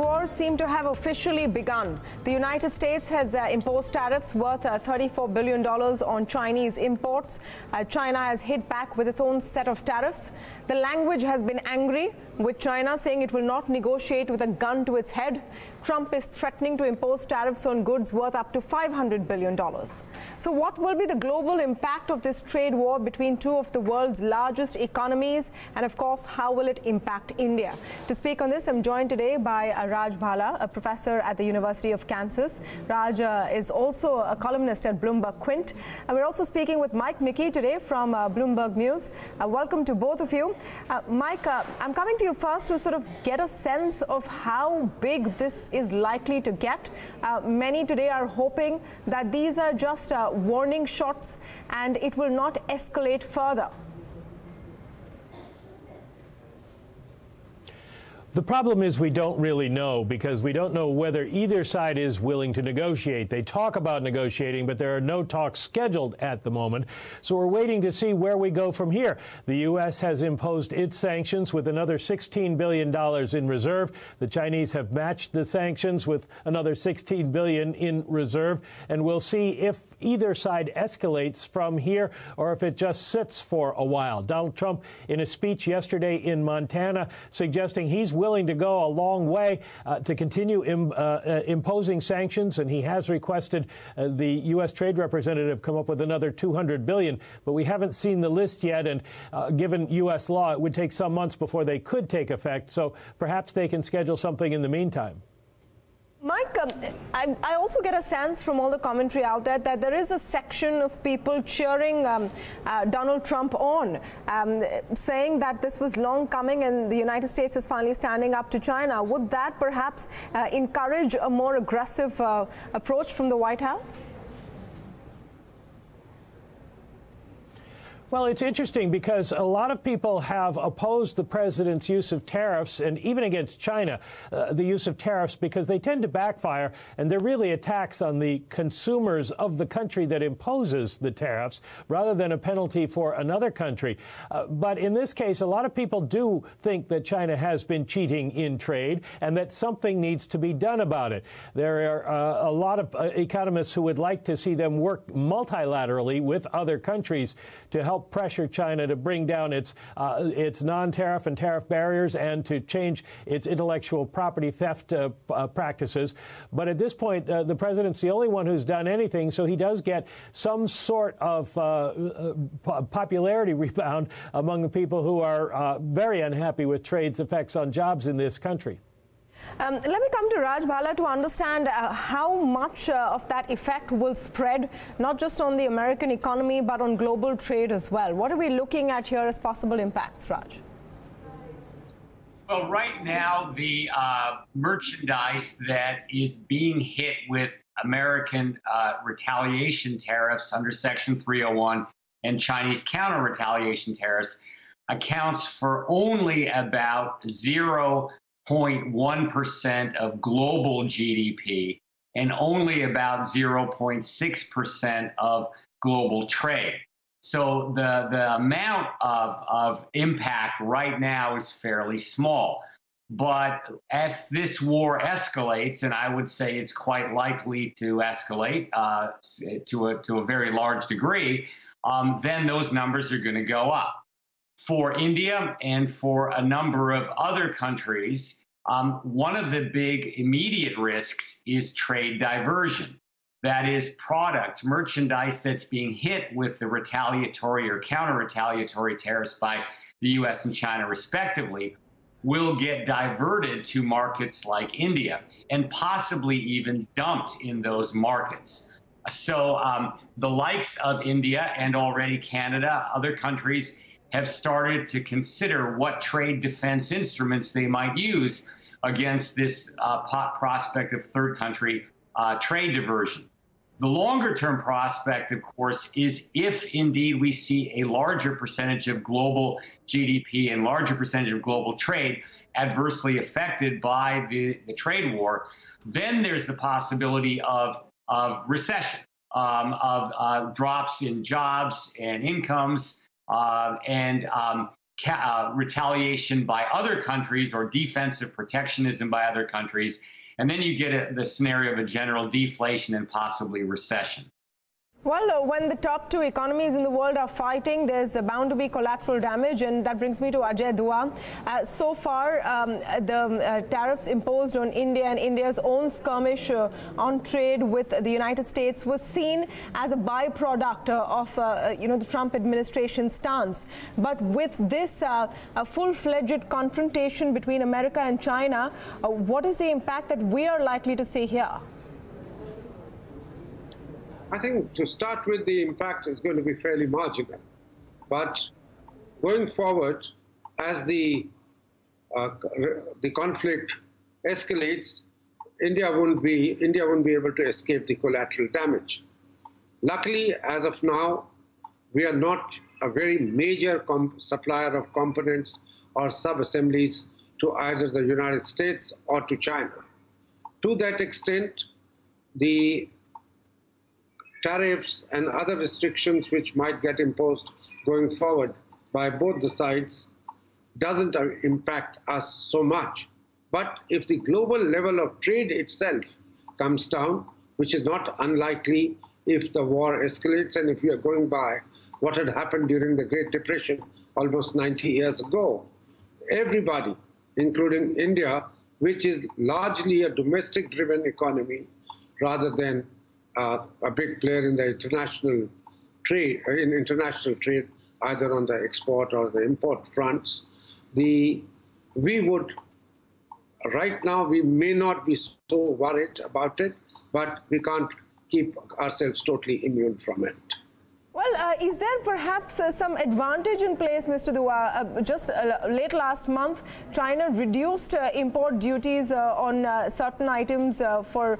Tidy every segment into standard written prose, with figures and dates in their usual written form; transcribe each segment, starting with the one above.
wars seem to have officially begun. The United States has imposed tariffs worth $34 billion on Chinese imports. China has hit back with its own set of tariffs. The language has been angry, with China saying it will not negotiate with a gun to its head. Trump is threatening to impose tariffs on goods worth up to $500 billion. So what will be the global impact of this trade war between two of the world's largest economies? And of course, how will it impact India? To speak on this, I'm joined today by Raj Bhala, a professor at the University of Kansas. Raj is also a columnist at Bloomberg Quint. And we're also speaking with Mike Mickey today from Bloomberg News. Welcome to both of you. Mike, I'm coming to you first to sort of get a sense of how big this is likely to get. Many today are hoping that these are just warning shots and it will not escalate further. The problem is we don't really know, because we don't know whether either side is willing to negotiate. They talk about negotiating, but there are no talks scheduled at the moment. So we're waiting to see where we go from here. The U.S. has imposed its sanctions with another $16 billion in reserve. The Chinese have matched the sanctions with another $16 billion in reserve. And we'll see if either side escalates from here or if it just sits for a while. Donald Trump, in a speech yesterday in Montana, suggesting he's willing to go a long way to continue imposing sanctions, and he has requested the U.S. Trade Representative come up with another $200 billion. But we haven't seen the list yet, and given U.S. law, it would take some months before they could take effect. So perhaps they can schedule something in the meantime. Mike, I also get a sense from all the commentary out there that there is a section of people cheering Donald Trump on, saying that this was long coming and the United States is finally standing up to China. Would that perhaps encourage a more aggressive approach from the White House? Well, it's interesting because a lot of people have opposed the president's use of tariffs, and even against China, the use of tariffs, because they tend to backfire, and they're really attacks on the consumers of the country that imposes the tariffs rather than a penalty for another country. But in this case, a lot of people do think that China has been cheating in trade and that something needs to be done about it. There are a lot of economists who would like to see them work multilaterally with other countries to help pressure China to bring down its non-tariff and tariff barriers and to change its intellectual property theft practices. But at this point, the president's the only one who's done anything, so he does get some sort of popularity rebound among the people who are very unhappy with trade's effects on jobs in this country. Let me come to Raj Bhala to understand how much of that effect will spread, not just on the American economy, but on global trade as well. What are we looking at here as possible impacts, Raj? Well, right now, the merchandise that is being hit with American retaliation tariffs under Section 301 and Chinese counter-retaliation tariffs accounts for only about 0.1% of global GDP and only about 0.6% of global trade. So the amount of impact right now is fairly small. But if this war escalates, and I would say it's quite likely to escalate to a very large degree, then those numbers are going to go up. For India and for a number of other countries, one of the big immediate risks is trade diversion. That is, products, merchandise that's being hit with the retaliatory or counter-retaliatory tariffs by the U.S. and China, respectively, will get diverted to markets like India and possibly even dumped in those markets. So the likes of India and already Canada, other countries, have started to consider what trade defense instruments they might use against this prospect of third country trade diversion. The longer term prospect, of course, is if indeed we see a larger percentage of global GDP and larger percentage of global trade adversely affected by the trade war, then there's the possibility of recession, of drops in jobs and incomes, and retaliation by other countries or defensive protectionism by other countries. And then you get the scenario of a general deflation and possibly recession. Well, when the top two economies in the world are fighting, there's bound to be collateral damage, and that brings me to Ajay Dua. So far, the tariffs imposed on India and India's own skirmish on trade with the United States was seen as a byproduct of the Trump administration stance. But with this full-fledged confrontation between America and China, what is the impact that we are likely to see here? I think to start with, the impact is going to be fairly marginal. But going forward, as the conflict escalates, India won't be able to escape the collateral damage. Luckily, as of now, we are not a very major supplier of components or sub-assemblies to either the United States or to China. To that extent, the tariffs and other restrictions which might get imposed going forward by both the sides doesn't impact us so much. But if the global level of trade itself comes down, which is not unlikely if the war escalates, and if we are going by what had happened during the Great Depression almost 90 years ago, everybody, including India, which is largely a domestic-driven economy rather than a big player in the international trade, either on the export or the import fronts, right now we may not be so worried about it, but we can't keep ourselves totally immune from it. Well, is there perhaps some advantage in place, Mr. Dua? Just late last month, China reduced import duties on certain items for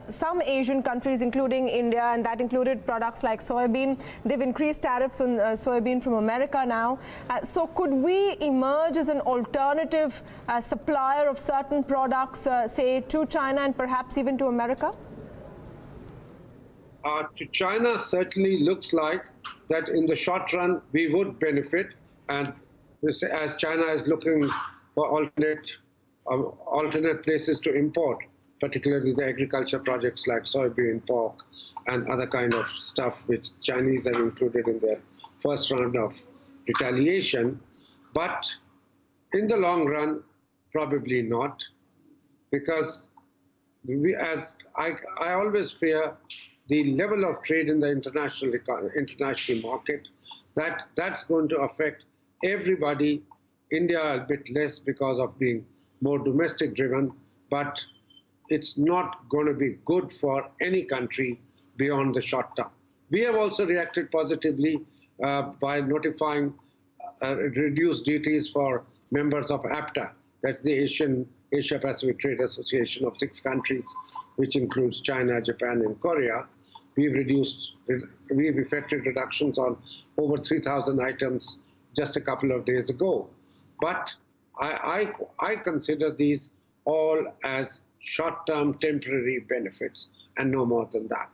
some Asian countries, including India, and that included products like soybean. They've increased tariffs on soybean from America now. So could we emerge as an alternative supplier of certain products, say, to China and perhaps even to America? To China, certainly looks like that in the short run we would benefit, and as China is looking for alternate places to import, particularly the agriculture projects like soybean, pork, and other kind of stuff which Chinese have included in their first round of retaliation. But in the long run, probably not, because as I always fear, the level of trade in the international market, that's going to affect everybody. India a bit less because of being more domestic driven, but it's not going to be good for any country beyond the short term. We have also reacted positively by notifying reduced duties for members of APTA, that's the Asia Pacific Trade Association of 6 countries, which includes China, Japan, and Korea. We've effected reductions on over 3,000 items just a couple of days ago. But I consider these all as short-term temporary benefits and no more than that.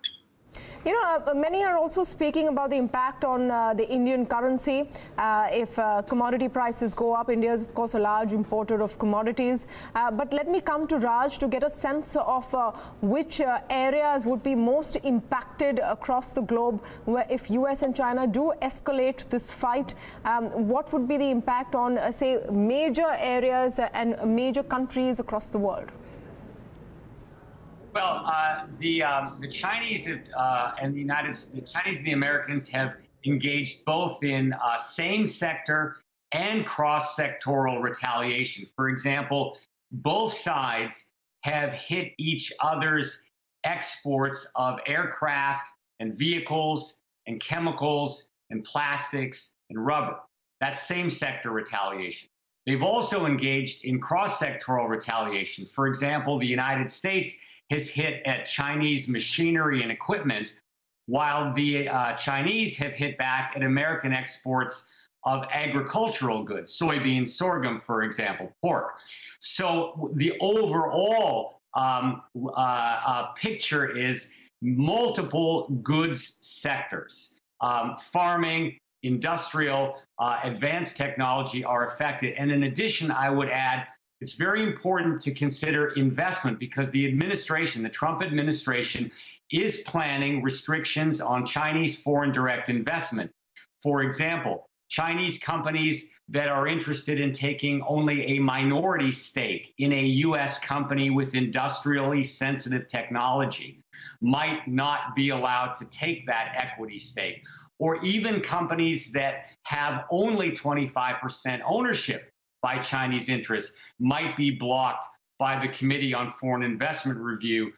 You know, many are also speaking about the impact on the Indian currency. If commodity prices go up, India is, of course, a large importer of commodities. But let me come to Raj to get a sense of which areas would be most impacted across the globe if U.S. and China do escalate this fight. What would be the impact on, say, major areas and major countries across the world? Well, the Chinese and the Chinese and the Americans have engaged both in same sector and cross-sectoral retaliation. For example, both sides have hit each other's exports of aircraft and vehicles and chemicals and plastics and rubber. That's same sector retaliation. They've also engaged in cross-sectoral retaliation. For example, the United States has hit at Chinese machinery and equipment, while the Chinese have hit back at American exports of agricultural goods, soybeans, sorghum, for example, pork. So the overall picture is multiple goods sectors, farming, industrial, advanced technology are affected. And in addition, I would add, it's very important to consider investment because the administration, the Trump administration, is planning restrictions on Chinese foreign direct investment. For example, Chinese companies that are interested in taking only a minority stake in a U.S. company with industrially sensitive technology might not be allowed to take that equity stake. Or even companies that have only 25% ownership by Chinese interests might be blocked by the Committee on Foreign Investment Review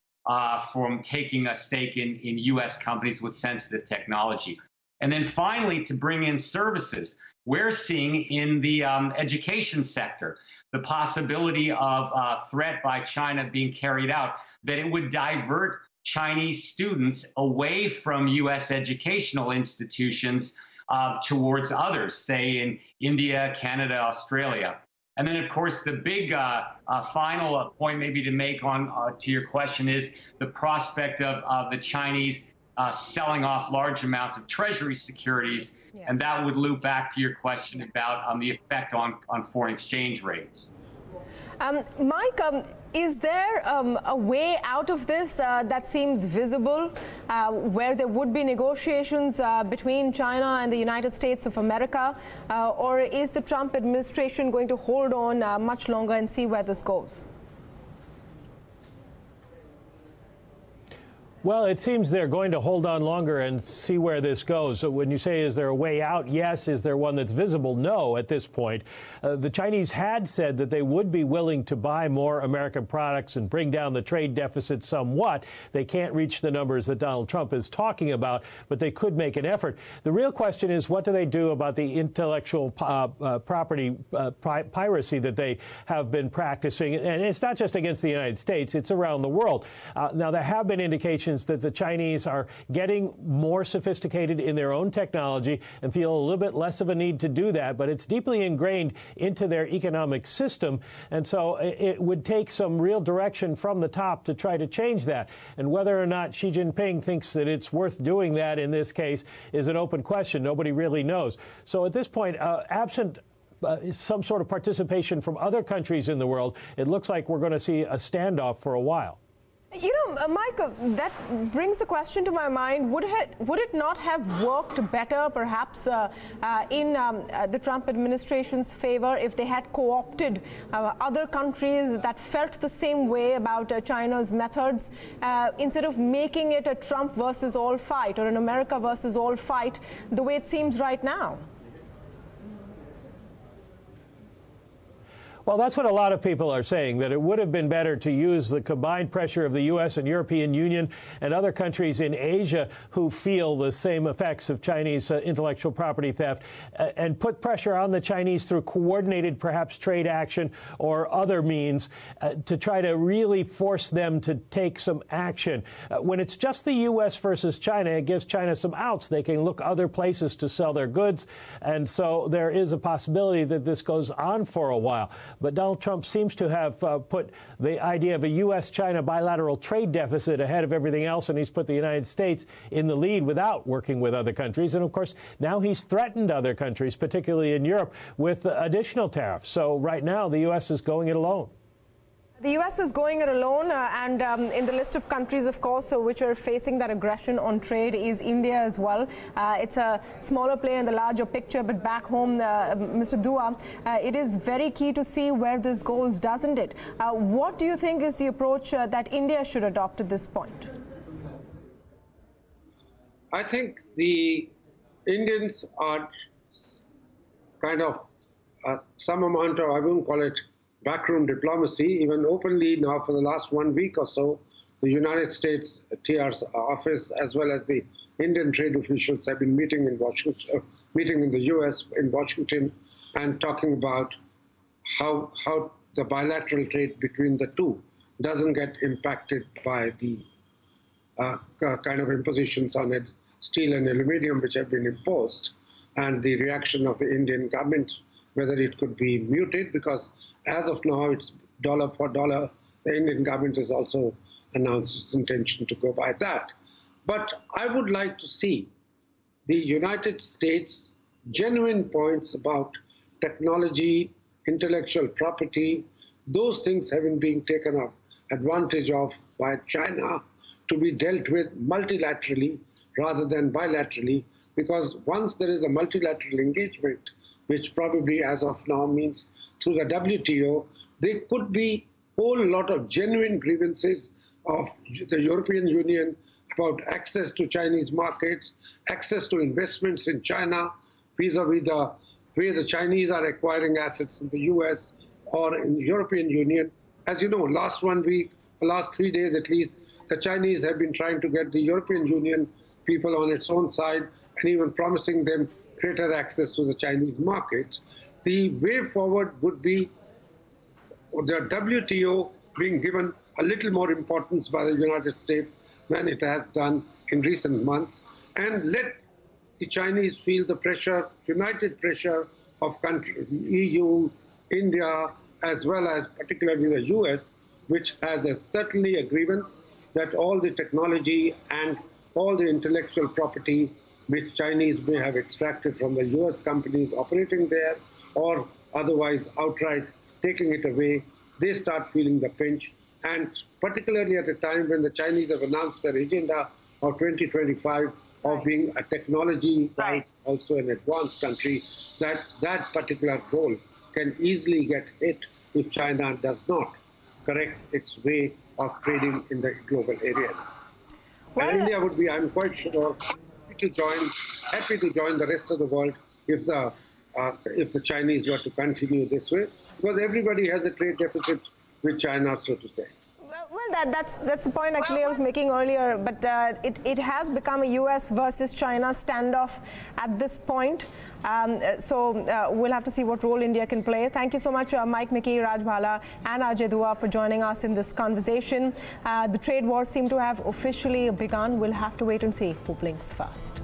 from taking a stake in U.S. companies with sensitive technology. And then finally, to bring in services, we're seeing in the education sector the possibility of a threat by China being carried out, that it would divert Chinese students away from U.S. educational institutions towards others, say in India, Canada, Australia. And then, of course, the big final point maybe to make on to your question is the prospect of the Chinese selling off large amounts of Treasury securities, and that would loop back to your question about the effect on foreign exchange rates. Mike, is there a way out of this that seems visible, where there would be negotiations between China and the United States of America, or is the Trump administration going to hold on much longer and see where this goes? Well, it seems they're going to hold on longer and see where this goes. So when you say, is there a way out? Yes. Is there one that's visible? No, at this point. The Chinese had said that they would be willing to buy more American products and bring down the trade deficit somewhat. They can't reach the numbers that Donald Trump is talking about, but they could make an effort. The real question is, what do they do about the intellectual property piracy that they have been practicing? And it's not just against the United States, it's around the world. Now, there have been indications that the Chinese are getting more sophisticated in their own technology and feel a little bit less of a need to do that, but it's deeply ingrained into their economic system, and so it would take some real direction from the top to try to change that. And whether or not Xi Jinping thinks that it's worth doing that in this case is an open question. Nobody really knows. So at this point, absent some sort of participation from other countries in the world, it looks like we're going to see a standoff for a while. You know, Mike, that brings the question to my mind. Would it not have worked better, perhaps, in the Trump administration's favor if they had co-opted other countries that felt the same way about China's methods, instead of making it a Trump versus all fight or an America versus all fight the way it seems right now? Well, that's what a lot of people are saying, that it would have been better to use the combined pressure of the U.S. and European Union and other countries in Asia who feel the same effects of Chinese intellectual property theft and put pressure on the Chinese through coordinated, perhaps, trade action or other means to try to really force them to take some action. When it's just the U.S. versus China, it gives China some outs. They can look other places to sell their goods. And so there is a possibility that this goes on for a while. But Donald Trump seems to have put the idea of a U.S. China bilateral trade deficit ahead of everything else, and he's put the United States in the lead without working with other countries. And, of course, now he's threatened other countries, particularly in Europe, with additional tariffs. So right now the U.S. is going it alone. The U.S. is going it alone, and in the list of countries, of course, which are facing that aggression on trade is India as well. It's a smaller player in the larger picture, but back home, Mr. Dua, it is very key to see where this goes, doesn't it? What do you think is the approach that India should adopt at this point? I think the Indians are kind of some amount of, I wouldn't call it backroom diplomacy, even openly now for the last 1 week or so. The United States TR's office, as well as the Indian trade officials, have been meeting in Washington, meeting in the U.S. in Washington, and talking about how the bilateral trade between the two doesn't get impacted by the kind of impositions on it, steel and aluminium, which have been imposed, and the reaction of the Indian government, whether it could be muted, because as of now it's dollar for dollar. The Indian government has also announced its intention to go by that. But I would like to see the United States genuine points about technology, intellectual property, those things having been taken advantage of by China to be dealt with multilaterally rather than bilaterally, because once there is a multilateral engagement, which probably as of now means through the WTO, there could be a whole lot of genuine grievances of the European Union about access to Chinese markets, access to investments in China, vis-a-vis the way the Chinese are acquiring assets in the US or in the European Union. As you know, last 1 week, the last 3 days at least, the Chinese have been trying to get the European Union people on its own side and even promising them greater access to the Chinese markets. The way forward would be the WTO being given a little more importance by the United States than it has done in recent months, and let the Chinese feel the pressure, united pressure of countries, EU, India, as well as particularly the US, which has certainly a grievance that all the technology and all the intellectual property which Chinese may have extracted from the US companies operating there or otherwise outright taking it away, they start feeling the pinch. And particularly at a time when the Chinese have announced their agenda of 2025 of being a technology, also an advanced country, that particular goal can easily get hit if China does not correct its way of trading in the global area. Well, and India would be, I'm quite sure, happy to join the rest of the world if the Chinese were to continue this way, because everybody has a trade deficit with China, so to say. Well, that's the point actually I was making earlier, but it has become a US versus China standoff at this point. So we'll have to see what role India can play. Thank you so much, Mike Mickey, Raj Bhala and Ajay Dua for joining us in this conversation. The trade wars seem to have officially begun. We'll have to wait and see who blinks first.